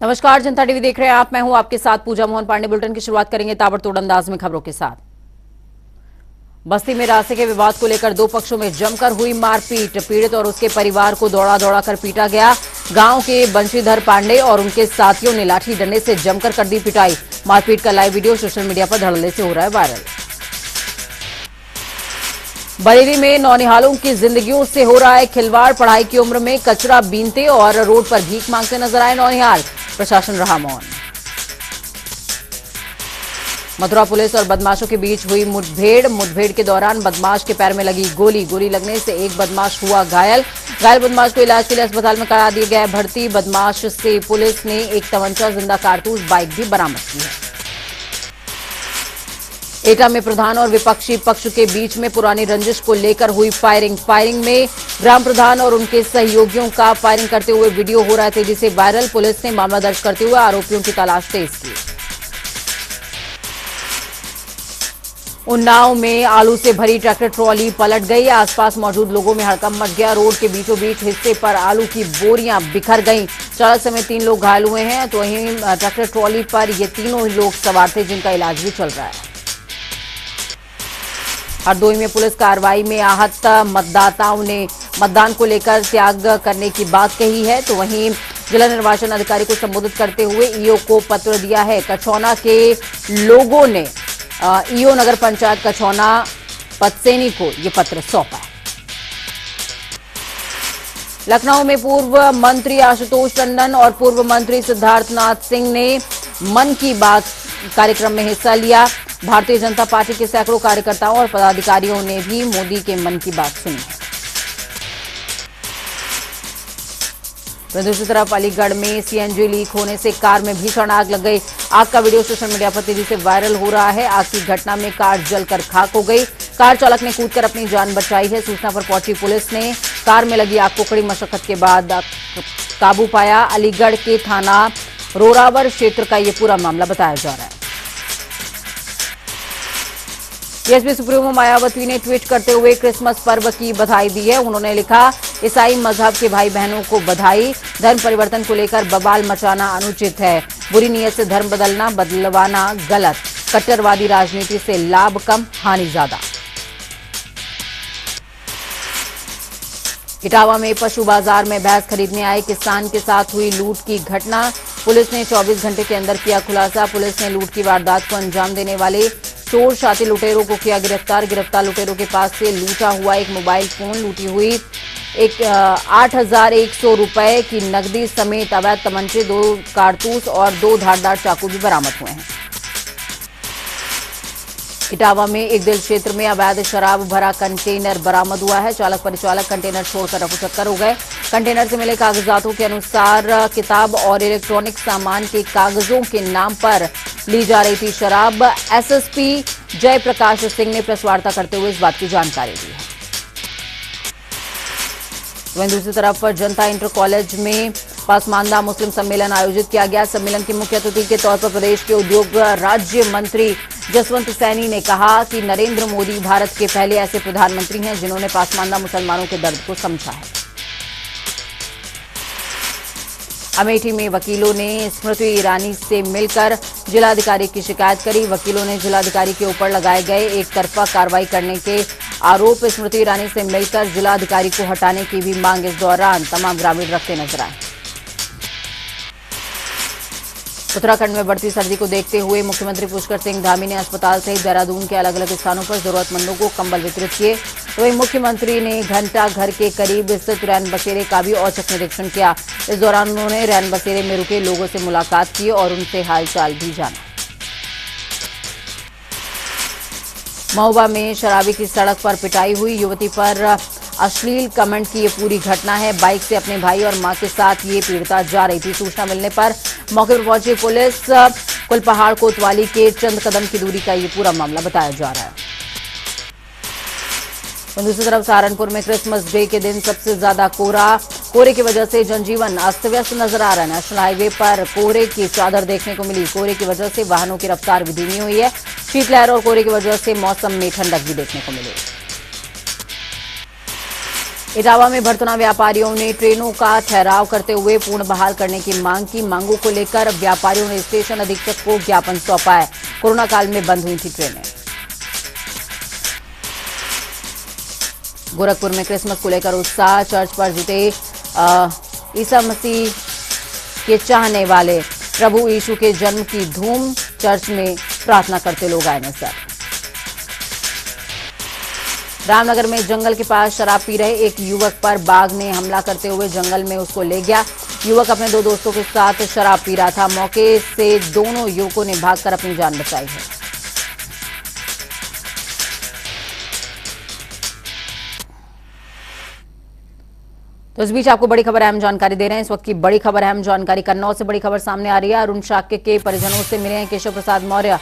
नमस्कार, जनता टीवी देख रहे हैं आप। मैं हूं आपके साथ पूजा मोहन पांडे। बुलेटिन की शुरुआत करेंगे ताबड़तोड़ अंदाज में खबरों के साथ। बस्ती में रास्ते के विवाद को लेकर दो पक्षों में जमकर हुई मारपीट। पीड़ित और उसके परिवार को दौड़ा दौड़ा कर पीटा गया। गांव के बंशीधर पांडे और उनके साथियों ने लाठी डंडे से जमकर कर दी पिटाई। मारपीट का लाइव वीडियो सोशल मीडिया पर धड़ल्ले से हो रहा है वायरल। बरेली में नौनिहालों की जिंदगियों से हो रहा है खिलवाड़। पढ़ाई की उम्र में कचरा बीनते और रोड पर भीख मांगते नजर आए नौनिहाल। प्रशासन रहा मौन। मथुरा पुलिस और बदमाशों के बीच हुई मुठभेड़ के दौरान बदमाश के पैर में लगी गोली लगने से एक बदमाश हुआ घायल। बदमाश को इलाज के लिए अस्पताल में करा दिया गया है भर्ती। बदमाश से पुलिस ने एक तमंचा, जिंदा कारतूस, बाइक भी बरामद की है। एटा में प्रधान और विपक्षी पक्ष के बीच में पुरानी रंजिश को लेकर हुई फायरिंग में ग्राम प्रधान और उनके सहयोगियों का फायरिंग करते हुए वीडियो हो रहा है तेजी से वायरल। पुलिस ने मामला दर्ज करते हुए आरोपियों की तलाश तेज की। उन्नाव में आलू से भरी ट्रैक्टर ट्रॉली पलट गई। आसपास मौजूद लोगों में हड़कंप मच गया। रोड के बीचों बीच हिस्से पर आलू की बोरियां बिखर गईं। चालक समेत 3 लोग घायल हुए हैं। तो वहीं ट्रैक्टर ट्रॉली पर ये तीनों लोग सवार थे, जिनका इलाज भी चल रहा है। हरदोई में पुलिस कार्रवाई में आहत मतदाताओं ने मतदान को लेकर त्याग करने की बात कही है। तो वहीं जिला निर्वाचन अधिकारी को संबोधित करते हुए ईओ को पत्र दिया है। कछौना के लोगों ने ईओ नगर पंचायत कछौना पतसेनी को यह पत्र सौंपा है। लखनऊ में पूर्व मंत्री आशुतोष टंडन और पूर्व मंत्री सिद्धार्थनाथ सिंह ने मन की बात कार्यक्रम में हिस्सा लिया। भारतीय जनता पार्टी के सैकड़ों कार्यकर्ताओं और पदाधिकारियों ने भी मोदी के मन की बात सुनी है। दूसरी तरफ अलीगढ़ में सीएनजी लीक होने से कार में भीषण आग लग गई। आग का वीडियो सोशल मीडिया पर तेजी से वायरल हो रहा है। आग की घटना में कार जलकर खाक हो गई। कार चालक ने कूदकर अपनी जान बचाई है। सूचना पर पहुंची पुलिस ने कार में लगी आग को कड़ी मशक्कत के बाद काबू पाया। अलीगढ़ के थाना रोरावर क्षेत्र का यह पूरा मामला बताया जा रहा है। बीएसपी सुप्रीमो मायावती ने ट्वीट करते हुए क्रिसमस पर्व की बधाई दी है। उन्होंने लिखा, ईसाई मजहब के भाई बहनों को बधाई। धर्म परिवर्तन को लेकर बवाल मचाना अनुचित है। बुरी नीयत से धर्म बदलवाना गलत। कट्टरवादी राजनीति से लाभ कम, हानि ज्यादा। इटावा में पशु बाजार में भैंस खरीदने आए किसान के साथ हुई लूट की घटना। पुलिस ने 24 घंटे के अंदर किया खुलासा। पुलिस ने लूट की वारदात को अंजाम देने वाले चोर शातिर लुटेरों को किया गिरफ्तार। गिरफ्तार लुटेरों के पास से लूटा हुआ एक मोबाइल फोन, लूटी हुई 8,100 रुपए की नकदी समेत अवैध तमंचे, 2 कारतूस और 2 धारदार चाकू भी बरामद हुए हैं। इटावा में एक दिल क्षेत्र में अवैध शराब भरा कंटेनर बरामद हुआ है। चालक परिचालक कंटेनर छोड़कर रफूचक्कर हो गए। कंटेनर से मिले कागजातों के अनुसार किताब और इलेक्ट्रॉनिक सामान के कागजों के नाम पर ली जा रही थी शराब। एसएसपी जयप्रकाश सिंह ने प्रेस वार्ता करते हुए इस बात की जानकारी दी है। वहीं दूसरी तरफ जनता इंटर कॉलेज में पासमानदा मुस्लिम सम्मेलन आयोजित किया गया। सम्मेलन के मुख्य अतिथि के तौर पर प्रदेश के उद्योग राज्य मंत्री जसवंत सैनी ने कहा कि नरेंद्र मोदी भारत के पहले ऐसे प्रधानमंत्री हैं जिन्होंने पासमानदा मुसलमानों के दर्द को समझा है। अमेठी में वकीलों ने स्मृति ईरानी से मिलकर जिलाधिकारी की शिकायत करी। वकीलों ने जिलाधिकारी के ऊपर लगाए गए एक तरफा कार्रवाई करने के आरोप स्मृति ईरानी से मिलकर जिलाधिकारी को हटाने की भी मांग इस दौरान तमाम ग्रामीण रखते नजर आए। उत्तराखंड में बढ़ती सर्दी को देखते हुए मुख्यमंत्री पुष्कर सिंह धामी ने अस्पताल सहित देहरादून के अलग अलग स्थानों पर जरूरतमंदों को कंबल वितरित किए। वहीं मुख्यमंत्री ने घंटा घर के करीब स्थित रैन बसेरे का भी औचक निरीक्षण किया। इस दौरान उन्होंने रैन बसेरे में रुके लोगों से मुलाकात की और उनसे हालचाल भी जाना। महोबा में शराबी की सड़क पर पिटाई हुई। युवती पर अश्लील कमेंट की ये पूरी घटना है। बाइक से अपने भाई और मां के साथ ये पीड़िता जा रही थी। सूचना मिलने पर मौके पर पहुंची पुलिस कुलपहाड़ कोतवाली के चंद कदम की दूरी का ये पूरा मामला बताया जा रहा है। दूसरी तरफ सहारनपुर में क्रिसमस डे के दिन सबसे ज्यादा कोहरे की वजह से जनजीवन अस्त व्यस्त नजर आ रहा है। नेशनल हाईवे पर कोहरे की चादर देखने को मिली। कोहरे की वजह से वाहनों की रफ्तार भी धीमी हुई है। शीतलहर और कोहरे की वजह से मौसम में ठंडक भी देखने को मिली। इटावा में भरथुना व्यापारियों ने ट्रेनों का ठहराव करते हुए पूर्ण बहाल करने की मांग की। मांगों को लेकर व्यापारियों ने स्टेशन अधीक्षक को ज्ञापन सौंपा है। कोरोना काल में बंद हुई थी ट्रेनें। गोरखपुर में क्रिसमस को लेकर उत्साह, चर्च पर जुटे ईसा मसीह के चाहने वाले प्रभु यीशु के जन्म की धूम। चर्च में प्रार्थना करते लोग आए नजर। रामनगर में जंगल के पास शराब पी रहे एक युवक पर बाघ ने हमला करते हुए जंगल में उसको ले गया। युवक अपने 2 दोस्तों के साथ शराब पी रहा था। मौके से दोनों युवकों ने भागकर अपनी जान बचाई है। तो इस बीच आपको बड़ी खबर अहम जानकारी दे रहे हैं। इस वक्त की बड़ी खबर अहम जानकारी कन्नौज से बड़ी खबर सामने आ रही है। अरुण शाक्य के परिजनों से मिले हैं केशव प्रसाद मौर्य।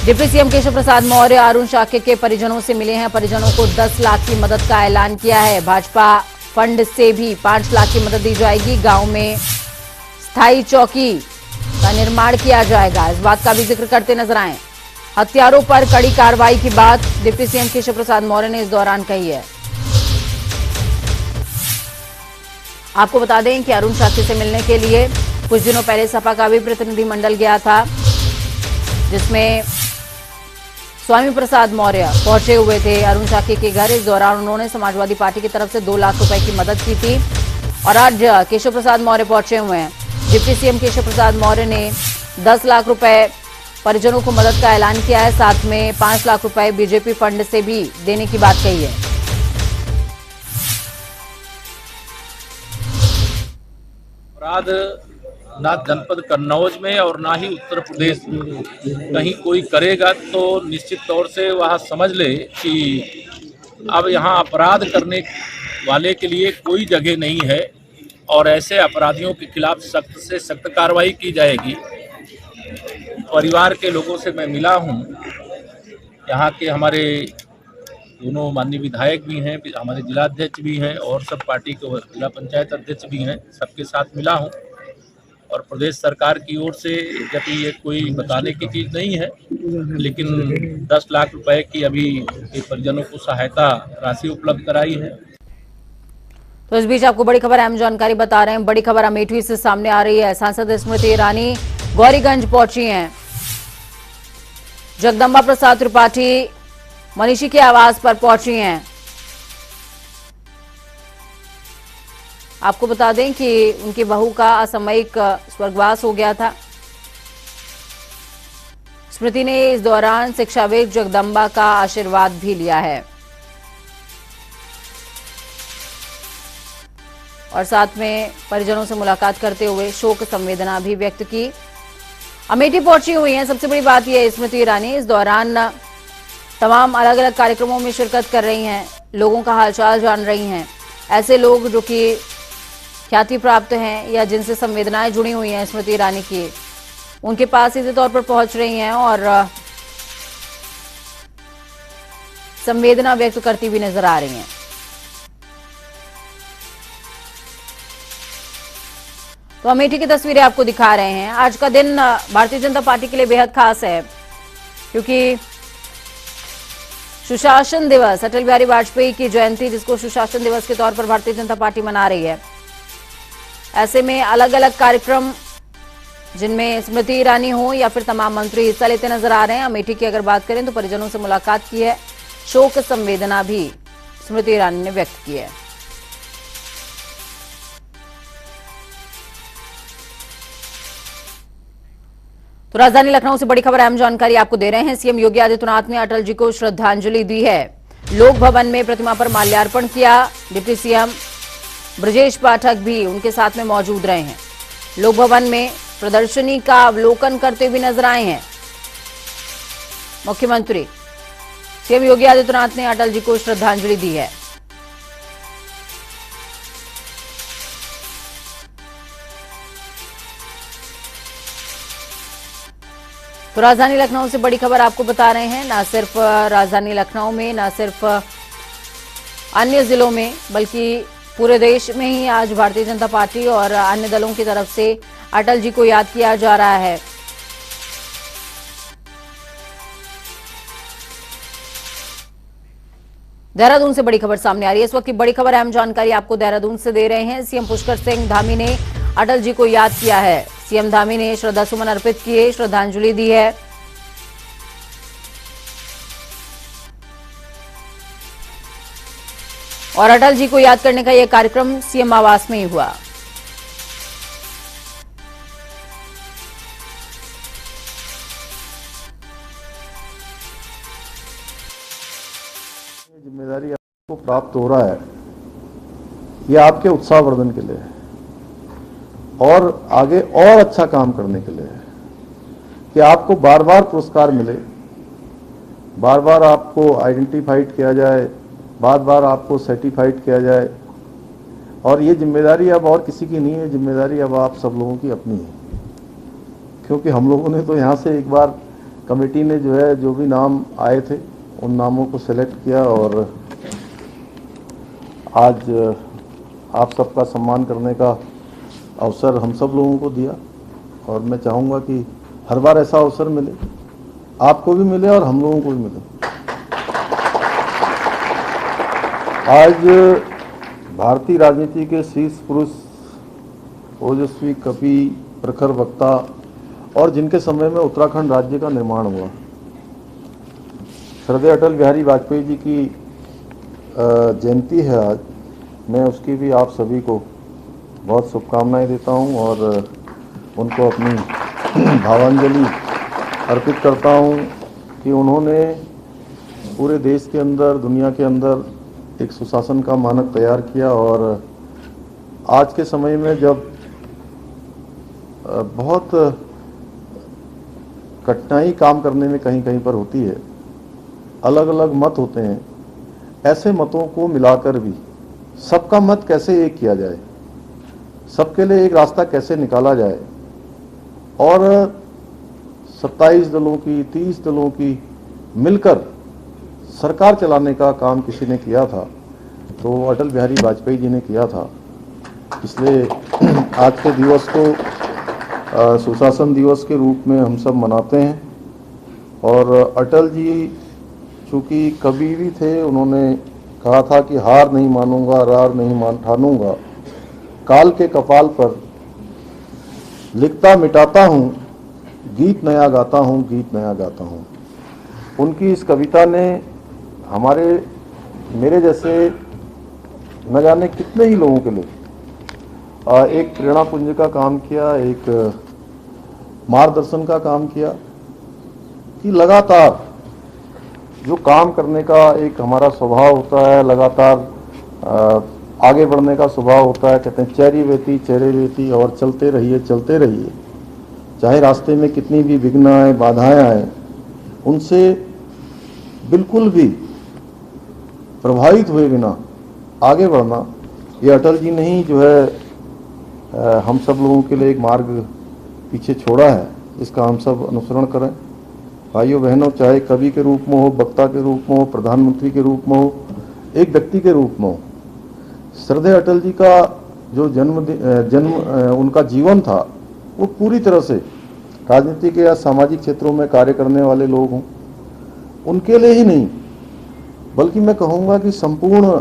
डिप्टी सीएम केशव प्रसाद मौर्य अरुण शाक्य के परिजनों से मिले हैं। परिजनों को 10 लाख की मदद का ऐलान किया है। भाजपा फंड से भी 5 लाख की मदद दी जाएगी। गांव में स्थायी चौकी का निर्माण किया जाएगा। इस बात का भी जिक्र करते नजर आए। हत्यारों पर कड़ी कार्रवाई की बात डिप्टी सीएम केशव प्रसाद मौर्य ने इस दौरान कही है। आपको बता दें कि अरुण शाक्य से मिलने के लिए कुछ दिनों पहले सपा का भी प्रतिनिधिमंडल गया था, जिसमें स्वामी प्रसाद मौर्य पहुंचे हुए थे अरुण शाक्य के घर। इस दौरान उन्होंने समाजवादी पार्टी की तरफ से 2 लाख रुपए की मदद की थी और आज केशव प्रसाद मौर्य पहुंचे हुए हैं। डिप्टी सीएम केशव प्रसाद मौर्य ने 10 लाख रुपए परिजनों को मदद का ऐलान किया है। साथ में 5 लाख रुपए बीजेपी फंड से भी देने की बात कही है। अपराध ना जनपद कन्नौज में और ना ही उत्तर प्रदेश में कहीं कोई करेगा तो निश्चित तौर से वह समझ ले कि अब यहाँ अपराध करने वाले के लिए कोई जगह नहीं है और ऐसे अपराधियों के खिलाफ सख्त से सख्त कार्रवाई की जाएगी। परिवार के लोगों से मैं मिला हूँ। यहाँ के हमारे दोनों माननीय विधायक भी हैं, हमारे जिलाध्यक्ष भी हैं और सब पार्टी के जिला पंचायत अध्यक्ष भी हैं। सबके साथ मिला हूं और प्रदेश सरकार की ओर से जब ये कोई बताने की चीज़ नहीं है, लेकिन 10 लाख रुपए की अभी परिजनों को सहायता राशि उपलब्ध कराई है। तो इस बीच आपको बड़ी खबर अहम जानकारी बता रहे हैं। बड़ी खबर अमेठी से सामने आ रही है। सांसद स्मृति ईरानी गौरीगंज पहुंची हैं। जगदम्बा प्रसाद त्रिपाठी मनीषी के आवास पर पहुंची हैं। आपको बता दें कि उनकी बहू का असामयिक स्वर्गवास हो गया था। स्मृति ने इस दौरान शिक्षाविद जगदम्बा का आशीर्वाद भी लिया है और साथ में परिजनों से मुलाकात करते हुए शोक संवेदना भी व्यक्त की। अमेठी पहुंची हुई हैं। सबसे बड़ी बात यह है स्मृति ईरानी इस दौरान तमाम अलग अलग कार्यक्रमों में शिरकत कर रही हैं, लोगों का हालचाल जान रही हैं। ऐसे लोग जो कि ख्याति प्राप्त हैं या जिनसे संवेदनाएं जुड़ी हुई हैं स्मृति ईरानी की, उनके पास सीधे तौर पर पहुंच रही हैं और संवेदना व्यक्त करती हुई नजर आ रही हैं। तो अमेठी की तस्वीरें आपको दिखा रहे हैं। आज का दिन भारतीय जनता पार्टी के लिए बेहद खास है क्योंकि सुशासन दिवस, अटल बिहारी वाजपेयी की जयंती जिसको सुशासन दिवस के तौर पर भारतीय जनता पार्टी मना रही है। ऐसे में अलग अलग कार्यक्रम जिनमें स्मृति ईरानी हो या फिर तमाम मंत्री हिस्सा लेते नजर आ रहे हैं। अमेठी की अगर बात करें तो परिजनों से मुलाकात की है, शोक संवेदना भी स्मृति ईरानी ने व्यक्त की है। तो राजधानी लखनऊ से बड़ी खबर अहम जानकारी आपको दे रहे हैं। सीएम योगी आदित्यनाथ ने अटल जी को श्रद्धांजलि दी है। लोक भवन में प्रतिमा पर माल्यार्पण किया। डिप्टी सीएम ब्रजेश पाठक भी उनके साथ में मौजूद रहे हैं। लोक भवन में प्रदर्शनी का अवलोकन करते हुए नजर आए हैं मुख्यमंत्री। सीएम योगी आदित्यनाथ ने अटल जी को श्रद्धांजलि दी है। तो राजधानी लखनऊ से बड़ी खबर आपको बता रहे हैं। न सिर्फ राजधानी लखनऊ में, न सिर्फ अन्य जिलों में, बल्कि पूरे देश में ही आज भारतीय जनता पार्टी और अन्य दलों की तरफ से अटल जी को याद किया जा रहा है। देहरादून से बड़ी खबर सामने आ रही है। इस वक्त की बड़ी खबर, अहम जानकारी आपको देहरादून से दे रहे हैं। सीएम पुष्कर सिंह धामी ने अटल जी को याद किया है। सीएम धामी ने श्रद्धासुमन अर्पित किए, श्रद्धांजलि दी है। और अटल जी को याद करने का यह कार्यक्रम सीएम आवास में ही हुआ। जिम्मेदारी आपको प्राप्त हो रहा है, ये आपके उत्साहवर्धन के लिए है और आगे और अच्छा काम करने के लिए है कि आपको बार बार पुरस्कार मिले, बार बार आपको आइडेंटिफाइड किया जाए, बार बार आपको सर्टिफाइड किया जाए। और ये जिम्मेदारी अब और किसी की नहीं है, जिम्मेदारी अब आप सब लोगों की अपनी है। क्योंकि हम लोगों ने तो यहाँ से एक बार कमेटी ने जो भी नाम आए थे उन नामों को सेलेक्ट किया और आज आप सबका सम्मान करने का अवसर हम सब लोगों को दिया। और मैं चाहूँगा कि हर बार ऐसा अवसर मिले, आपको भी मिले और हम लोगों को भी मिले। आज भारतीय राजनीति के शीर्ष पुरुष, ओजस्वी कवि, प्रखर वक्ता और जिनके समय में उत्तराखंड राज्य का निर्माण हुआ, श्रद्धेय अटल बिहारी वाजपेयी जी की जयंती है आज। मैं उसकी भी आप सभी को बहुत शुभकामनाएं देता हूं और उनको अपनी भावांजलि अर्पित करता हूं कि उन्होंने पूरे देश के अंदर, दुनिया के अंदर एक सुशासन का मानक तैयार किया। और आज के समय में जब बहुत कठिनाई काम करने में कहीं कहीं पर होती है, अलग अलग मत होते हैं, ऐसे मतों को मिलाकर भी सबका मत कैसे एक किया जाए, सबके लिए एक रास्ता कैसे निकाला जाए। और 27 दलों की, 30 दलों की मिलकर सरकार चलाने का काम किसी ने किया था तो अटल बिहारी वाजपेयी जी ने किया था। इसलिए आज के दिवस को सुशासन दिवस के रूप में हम सब मनाते हैं। और अटल जी चूँकि कवि भी थे, उन्होंने कहा था कि हार नहीं मानूंगा, रार नहीं ठानूंगा, काल के कपाल पर लिखता मिटाता हूँ, गीत नया गाता हूँ, गीत नया गाता हूँ। उनकी इस कविता ने मेरे जैसे न जाने कितने ही लोगों के लिए एक प्रेरणा पुंज का काम किया, एक मार्गदर्शन का काम किया कि लगातार जो काम करने का एक हमारा स्वभाव होता है, लगातार आगे बढ़ने का स्वभाव होता है। कहते हैं चेरी वेती चेरे वेती, और चलते रहिए चलते रहिए, चाहे रास्ते में कितनी भी विघ्न आए, बाधाएं आए, उनसे बिल्कुल भी प्रभावित हुए बिना आगे बढ़ना, ये अटल जी ने ही हम सब लोगों के लिए एक मार्ग पीछे छोड़ा है, इसका हम सब अनुसरण करें। भाइयों बहनों, चाहे कवि के रूप में हो, वक्ता के रूप में हो, प्रधानमंत्री के रूप में हो, एक व्यक्ति के रूप में हो, श्रद्धेय अटल जी का जो जन्म उनका जीवन था, वो पूरी तरह से राजनीतिक या सामाजिक क्षेत्रों में कार्य करने वाले लोग हों, उनके लिए ही नहीं, बल्कि मैं कहूँगा कि संपूर्ण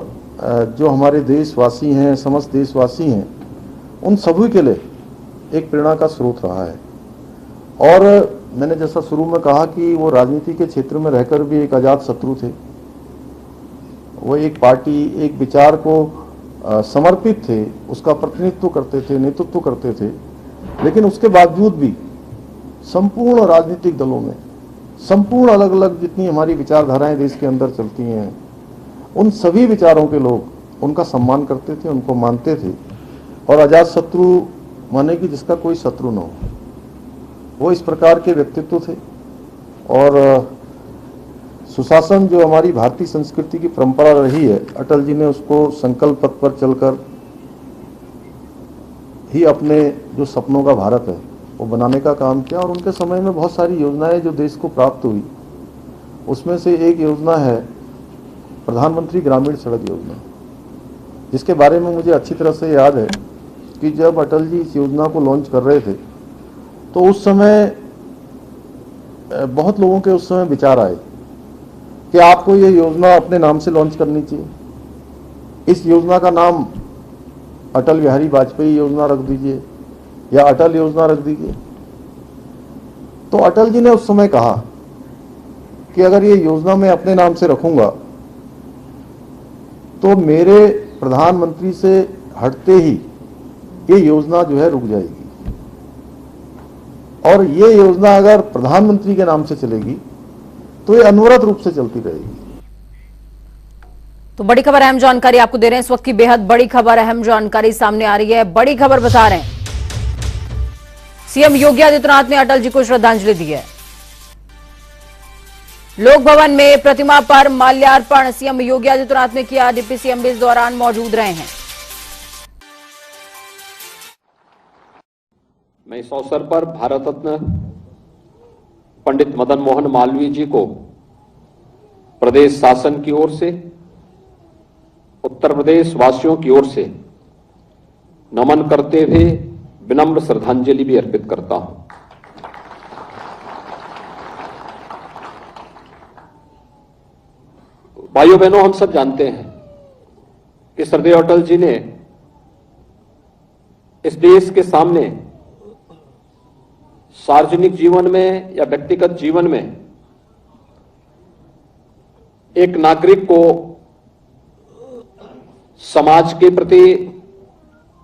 जो हमारे देशवासी हैं, समस्त देशवासी हैं, उन सभी के लिए एक प्रेरणा का स्रोत रहा है। और मैंने जैसा शुरू में कहा कि वो राजनीति के क्षेत्र में रहकर भी एक अजात शत्रु थे। वो एक पार्टी, एक विचार को समर्पित थे, उसका प्रतिनिधित्व करते थे, नेतृत्व करते थे। लेकिन उसके बावजूद भी संपूर्ण राजनीतिक दलों में, संपूर्ण अलग अलग जितनी हमारी विचारधाराएं देश के अंदर चलती हैं, उन सभी विचारों के लोग उनका सम्मान करते थे, उनको मानते थे। और अजात शत्रु माने कि जिसका कोई शत्रु न हो, वो इस प्रकार के व्यक्तित्व थे। और सुशासन जो हमारी भारतीय संस्कृति की परंपरा रही है, अटल जी ने उसको संकल्प पथ पर चलकर ही अपने जो सपनों का भारत है वो बनाने का काम किया। और उनके समय में बहुत सारी योजनाएं जो देश को प्राप्त हुई, उसमें से एक योजना है प्रधानमंत्री ग्रामीण सड़क योजना, जिसके बारे में मुझे अच्छी तरह से याद है कि जब अटल जी इस योजना को लॉन्च कर रहे थे तो उस समय बहुत लोगों के उस समय विचार आए कि आपको ये योजना अपने नाम से लॉन्च करनी चाहिए। इस योजना का नाम अटल बिहारी वाजपेयी योजना रख दीजिए या अटल योजना रख दीजिए। तो अटल जी ने उस समय कहा कि अगर ये योजना मैं अपने नाम से रखूंगा तो मेरे प्रधानमंत्री से हटते ही ये योजना जो है रुक जाएगी, और ये योजना अगर प्रधानमंत्री के नाम से चलेगी तो ये अनवरत रूप से चलती रहेगी। तो बड़ी खबर, अहम जानकारी आपको दे रहे हैं। इस वक्त की बेहद बड़ी खबर, अहम जानकारी सामने आ रही है। बड़ी खबर बता रहे हैं, सीएम योगी आदित्यनाथ ने अटल जी को श्रद्धांजलि दी है। लोक भवन में प्रतिमा पर माल्यार्पण सीएम योगी आदित्यनाथ ने किया। डिप्टी सीएम भी इस दौरान मौजूद रहे हैं। मैं इस अवसर पर भारत रत्न पंडित मदन मोहन मालवीय जी को प्रदेश शासन की ओर से, उत्तर प्रदेश वासियों की ओर से नमन करते हुए विनम्र श्रद्धांजलि भी अर्पित करता हूं। भाइयों बहनों, हम सब जानते हैं कि श्रद्धेय अटल जी ने इस देश के सामने सार्वजनिक जीवन में या व्यक्तिगत जीवन में एक नागरिक को समाज के प्रति,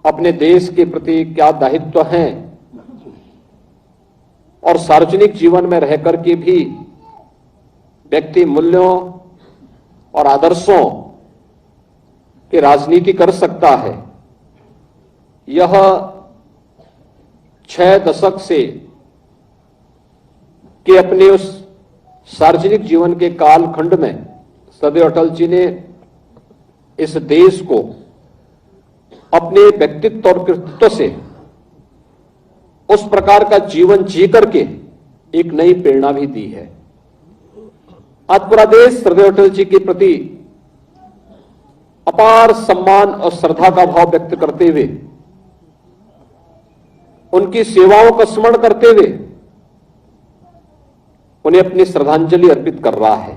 अपने देश के प्रति क्या दायित्व हैं और सार्वजनिक जीवन में रहकर के भी व्यक्ति मूल्यों और आदर्शों की राजनीति कर सकता है, यह 6 दशक से कि अपने उस सार्वजनिक जीवन के कालखंड में श्रद्धेय अटल जी ने इस देश को अपने व्यक्तित्व और कृतित्व से उस प्रकार का जीवन जी करके एक नई प्रेरणा भी दी है। आज पूरा देश श्रद्धेय अटल जी के प्रति अपार सम्मान और श्रद्धा का भाव व्यक्त करते हुए, उनकी सेवाओं का स्मरण करते हुए उन्हें अपनी श्रद्धांजलि अर्पित कर रहा है।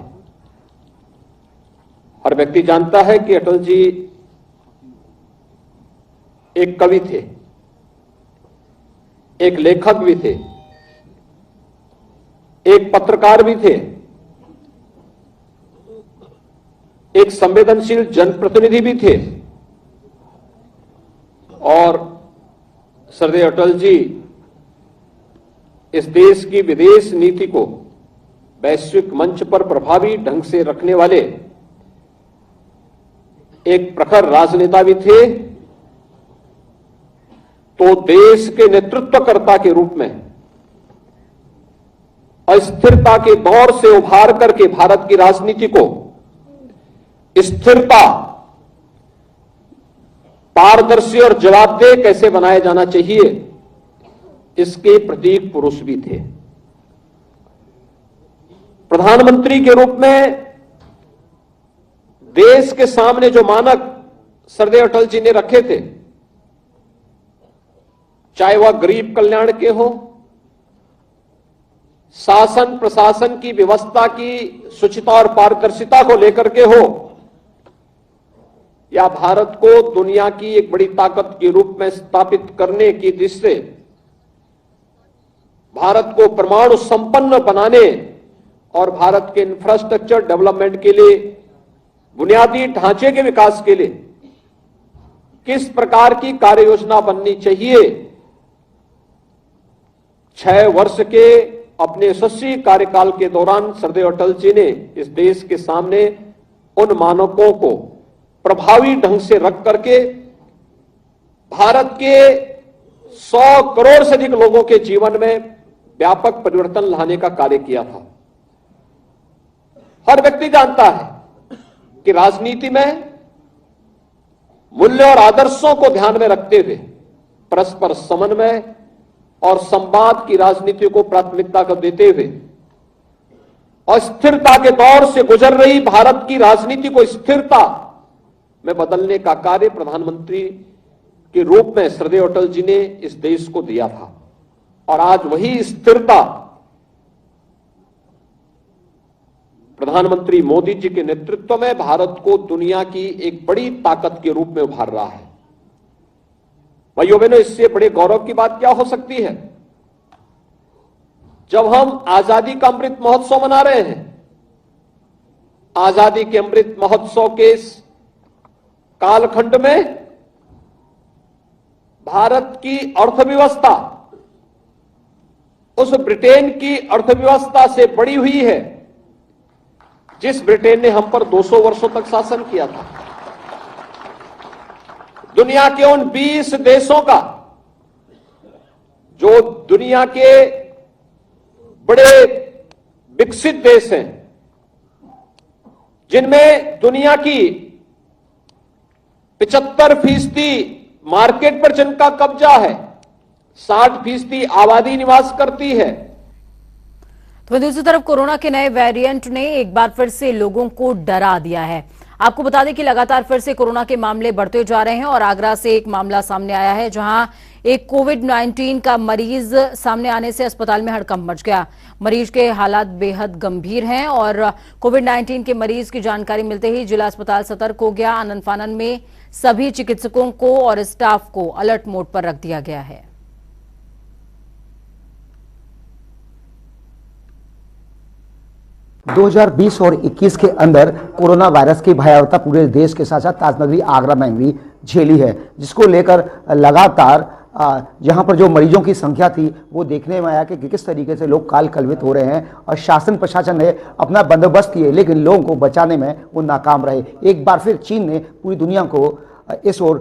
हर व्यक्ति जानता है कि अटल जी एक कवि थे, एक लेखक भी थे, एक पत्रकार भी थे, एक संवेदनशील जनप्रतिनिधि भी थे, और श्रद्धेय अटल जी इस देश की विदेश नीति को वैश्विक मंच पर प्रभावी ढंग से रखने वाले एक प्रखर राजनेता भी थे। तो देश के नेतृत्वकर्ता के रूप में अस्थिरता के दौर से उभार करके भारत की राजनीति को स्थिरता, पारदर्शी और जवाबदेह कैसे बनाया जाना चाहिए, इसके प्रतीक पुरुष भी थे। प्रधानमंत्री के रूप में देश के सामने जो मानक श्रद्धेय अटल जी ने रखे थे, चाहे वह गरीब कल्याण के हो, शासन प्रशासन की व्यवस्था की शुचिता और पारदर्शिता को लेकर के हो, या भारत को दुनिया की एक बड़ी ताकत के रूप में स्थापित करने की दृष्टि से भारत को परमाणु संपन्न बनाने और भारत के इंफ्रास्ट्रक्चर डेवलपमेंट के लिए, बुनियादी ढांचे के विकास के लिए किस प्रकार की कार्य योजना बननी चाहिए, 6 वर्ष के अपने यशस्वी कार्यकाल के दौरान श्रद्धेय अटल जी ने इस देश के सामने उन मानकों को प्रभावी ढंग से रख करके भारत के 100 करोड़ से अधिक लोगों के जीवन में व्यापक परिवर्तन लाने का कार्य किया था। हर व्यक्ति जानता है कि राजनीति में मूल्य और आदर्शों को ध्यान में रखते हुए परस्पर समन्वय और संवाद की राजनीति को प्राथमिकता को देते हुए अस्थिरता के दौर से गुजर रही भारत की राजनीति को स्थिरता में बदलने का कार्य प्रधानमंत्री के रूप में श्रद्धेय अटल जी ने इस देश को दिया था। और आज वही स्थिरता प्रधानमंत्री मोदी जी के नेतृत्व में भारत को दुनिया की एक बड़ी ताकत के रूप में उभार रहा है। भाइयों बहनों, इससे बड़े गौरव की बात क्या हो सकती है? जब हम आजादी का अमृत महोत्सव मना रहे हैं, आजादी के अमृत महोत्सव के इस कालखंड में भारत की अर्थव्यवस्था उस ब्रिटेन की अर्थव्यवस्था से बड़ी हुई है जिस ब्रिटेन ने हम पर 200 वर्षों तक शासन किया था। दुनिया के उन 20 देशों का, जो दुनिया के बड़े विकसित देश हैं, जिनमें दुनिया की 75% मार्केट पर जिनका कब्जा है, 60% आबादी निवास करती है। तो दूसरी तरफ कोरोना के नए वेरिएंट ने एक बार फिर से लोगों को डरा दिया है। आपको बता दें कि लगातार फिर से कोरोना के मामले बढ़ते जा रहे हैं और आगरा से एक मामला सामने आया है, जहां एक कोविड-19 का मरीज सामने आने से अस्पताल में हड़कंप मच गया। मरीज के हालात बेहद गंभीर हैं और कोविड-19 के मरीज की जानकारी मिलते ही जिला अस्पताल सतर्क हो गया। आनन फानन में सभी चिकित्सकों को और स्टाफ को अलर्ट मोड पर रख दिया गया है। दो 2020 और 21 के अंदर कोरोना वायरस की भयावहता पूरे देश के साथ साथ ताजनगरी आगरा में भी झेली है, जिसको लेकर लगातार यहाँ पर जो मरीजों की संख्या थी वो देखने में आया कि किस तरीके से लोग काल कलवित हो रहे हैं और शासन प्रशासन ने अपना बंदोबस्त किए, लेकिन लोगों को बचाने में वो नाकाम रहे। एक बार फिर चीन ने पूरी दुनिया को इस ओर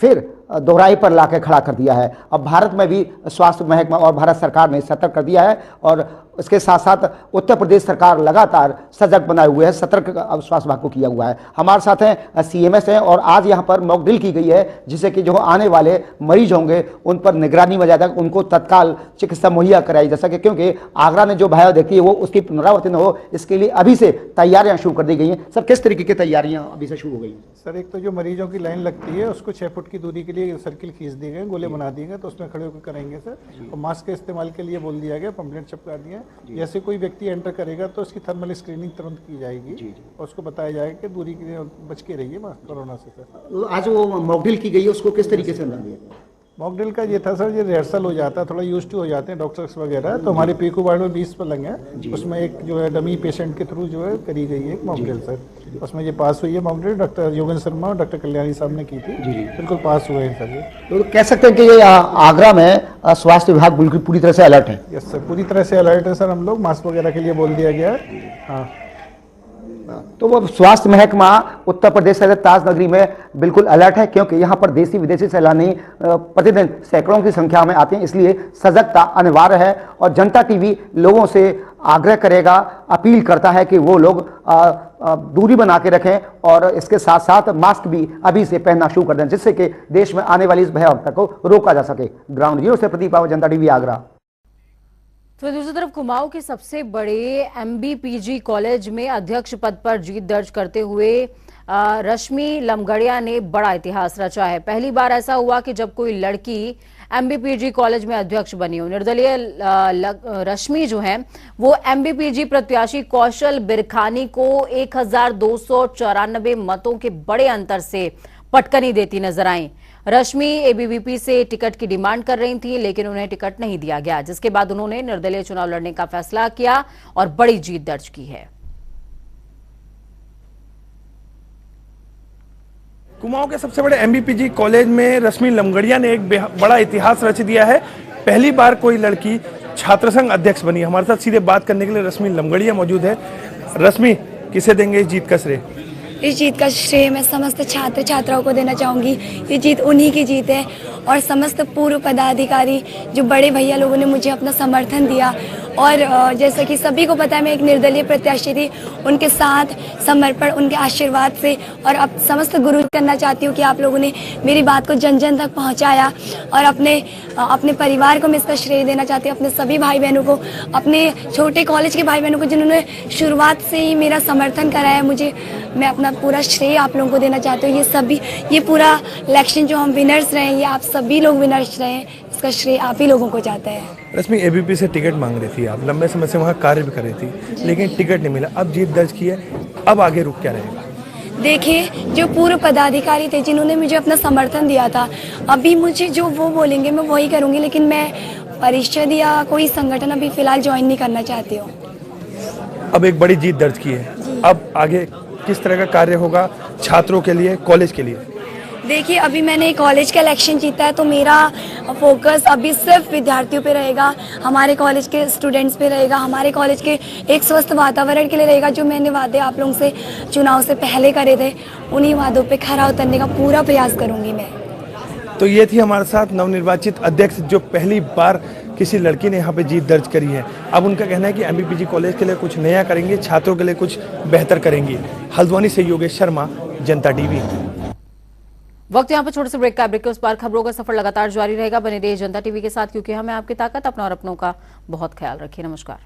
फिर दोहराई पर लाकर खड़ा कर दिया है। अब भारत में भी स्वास्थ्य महकमा और भारत सरकार ने सतर्क कर दिया है और इसके साथ साथ उत्तर प्रदेश सरकार लगातार सजग बनाए हुए है, सतर्क अब स्वास्थ्य विभाग को किया हुआ है। हमारे साथ हैं सीएमएस हैं और आज यहाँ पर मॉक ड्रिल की गई है, जिससे कि जो आने वाले मरीज होंगे उन पर निगरानी में जाकर उनको तत्काल चिकित्सा मुहैया कराई जा सके, क्योंकि आगरा ने जो भयावह देखी है वो उसकी पुनरावृत्ति न हो, इसके लिए अभी से तैयारियां शुरू कर दी गई हैं। सर, किस तरीके की तैयारियां अभी से शुरू हो गई? सर, एक तो जो मरीजों की लाइन लगती है उसको 6 फुट की दूरी के लिए सर्किल खींच दिए गए, गोले बना दिए गए, तो उसमें खड़े होकर करेंगे सर। और मास्क के इस्तेमाल के लिए बोल दिया गया, पंपलेट चिपका दिया। जैसे कोई व्यक्ति एंटर करेगा तो उसकी थर्मल स्क्रीनिंग तुरंत की जाएगी और उसको बताया जाएगा कि दूरी के लिए बच के रहिए कोरोना से। सर, आज वो मॉक ड्रिल की गई है, उसको किस तरीके से अंजाम दिया? मॉक ड्रिल का ये था सर, ये रिहर्सल हो जाता है, थोड़ा यूज टू हो जाते हैं डॉक्टर्स वगैरह। तो हमारे पीकू वार्ड में 20 पलंग है, उसमें एक जो है डमी पेशेंट के थ्रू जो है करी गई है एक मॉक ड्रिल सर। उसमें ये पास हुई है mock drill, doctor Yogendra Sharma और डॉक्टर कल्याणी साहब ने की थी, बिल्कुल पास हुए हैं सर। ये तो कह सकते हैं कि ये आगरा में स्वास्थ्य विभाग बिल्कुल पूरी तरह से अलर्ट है। यस सर, पूरी तरह से अलर्ट है सर। हम लोग मास्क वगैरह के लिए बोल दिया गया है। हाँ, तो वो स्वास्थ्य महकमा उत्तर प्रदेश से ताजनगरी में बिल्कुल अलर्ट है, क्योंकि यहाँ पर देशी विदेशी सैलानी प्रतिदिन सैकड़ों की संख्या में आते हैं, इसलिए सजगता अनिवार्य है। और जनता टीवी लोगों से आग्रह करेगा, अपील करता है कि वो लोग दूरी बना के रखें और इसके साथ साथ मास्क भी अभी से पहनना शुरू कर दें, जिससे कि देश में आने वाली इस भयावहता को रोका जा सके। ग्राउंड जीरो से प्रदीप बाबू, जनता टीवी आगरा। तो दूसरी तरफ कुमाऊं के सबसे बड़े एमबीपीजी कॉलेज में अध्यक्ष पद पर जीत दर्ज करते हुए रश्मि लमगड़िया ने बड़ा इतिहास रचा है। पहली बार ऐसा हुआ कि जब कोई लड़की एमबीपीजी कॉलेज में अध्यक्ष बनी हो। निर्दलीय रश्मि जो है वो एमबीपीजी प्रत्याशी कौशल बिरखानी को 1294 मतों के बड़े अंतर से पटकनी देती नजर आई। रश्मि एबीवीपी से टिकट की डिमांड कर रही थी, लेकिन उन्हें टिकट नहीं दिया गया, जिसके बाद उन्होंने निर्दलीय चुनाव लड़ने का फैसला किया और बड़ी जीत दर्ज की है। कुमाऊं के सबसे बड़े एमबीपीजी कॉलेज में रश्मि लमगड़िया ने एक बड़ा इतिहास रच दिया है। पहली बार कोई लड़की छात्र संघ अध्यक्ष बनी। हमारे साथ सीधे बात करने के लिए रश्मि लमगड़िया मौजूद है। रश्मि, किसे देंगे इस जीत का श्रेय? इस जीत का श्रेय मैं समस्त छात्र छात्राओं को देना चाहूँगी। ये जीत उन्हीं की जीत है और समस्त पूर्व पदाधिकारी जो बड़े भैया लोगों ने मुझे अपना समर्थन दिया। और जैसा कि सभी को पता है मैं एक निर्दलीय प्रत्याशी थी, उनके साथ समर्पण, उनके आशीर्वाद से और अब समस्त गुरु करना चाहती हूँ कि आप लोगों ने मेरी बात को जन जन तक पहुँचाया और अपने परिवार को मैं इसका श्रेय देना चाहती हूँ, अपने सभी भाई बहनों को, अपने छोटे कॉलेज के भाई बहनों को जिन्होंने शुरुआत से ही मेरा समर्थन कराया मुझे। मैं अपना पूरा श्रेय आप लोगों को देना चाहती हूँ। ये पूरा इलेक्शन जो हम विनर्स रहे हैं, ये आप सभी लोग विनर्स रहे हैं, इसका श्रेय आप ही लोगों को जाता है। रश्मि एबीपी से टिकट मांग रही थी, आप लंबे समय से वहाँ कार्य भी कर रही थी, लेकिन टिकट नहीं मिला। अब जीत दर्ज की है, अब आगे रुक क्या रहेगा? देखिए, जो पूर्व पदाधिकारी थे जिन्होंने मुझे अपना समर्थन दिया था, अभी मुझे जो वो बोलेंगे मैं वही करूँगी, लेकिन मैं परिषद या कोई संगठन अभी फिलहाल ज्वाइन नहीं करना चाहती हूँ। अब एक बड़ी जीत दर्ज की है, अब आगे किस तरह का कार्य होगा छात्रों के लिए, कॉलेज के लिए? देखिए, अभी मैंने कॉलेज का इलेक्शन जीता है, तो मेरा फोकस अभी सिर्फ विद्यार्थियों पे रहेगा, हमारे कॉलेज के स्टूडेंट्स पे रहेगा, हमारे कॉलेज के एक स्वस्थ वातावरण के लिए रहेगा। जो मैंने वादे आप लोगों से चुनाव से पहले करे थे, उन्हीं वादों पे खरा उतरने का पूरा प्रयास करूंगी मैं। तो ये थी हमारे साथ नवनिर्वाचित अध्यक्ष, जो पहली बार किसी लड़की ने यहाँ पे जीत दर्ज करी है। अब उनका कहना है कि एमबीपीजी कॉलेज के लिए कुछ नया करेंगे, छात्रों के लिए कुछ बेहतर करेंगे। हल्द्वानी से योगेश शर्मा, जनता टीवी। वक्त यहाँ पे छोटे से ब्रेक का। ब्रेक के उस पार खबरों का सफर लगातार जारी रहेगा। बने रहिए जनता टीवी के साथ, क्योंकि हमें आपकी ताकत, अपना और अपनों का बहुत ख्याल रखिए। नमस्कार।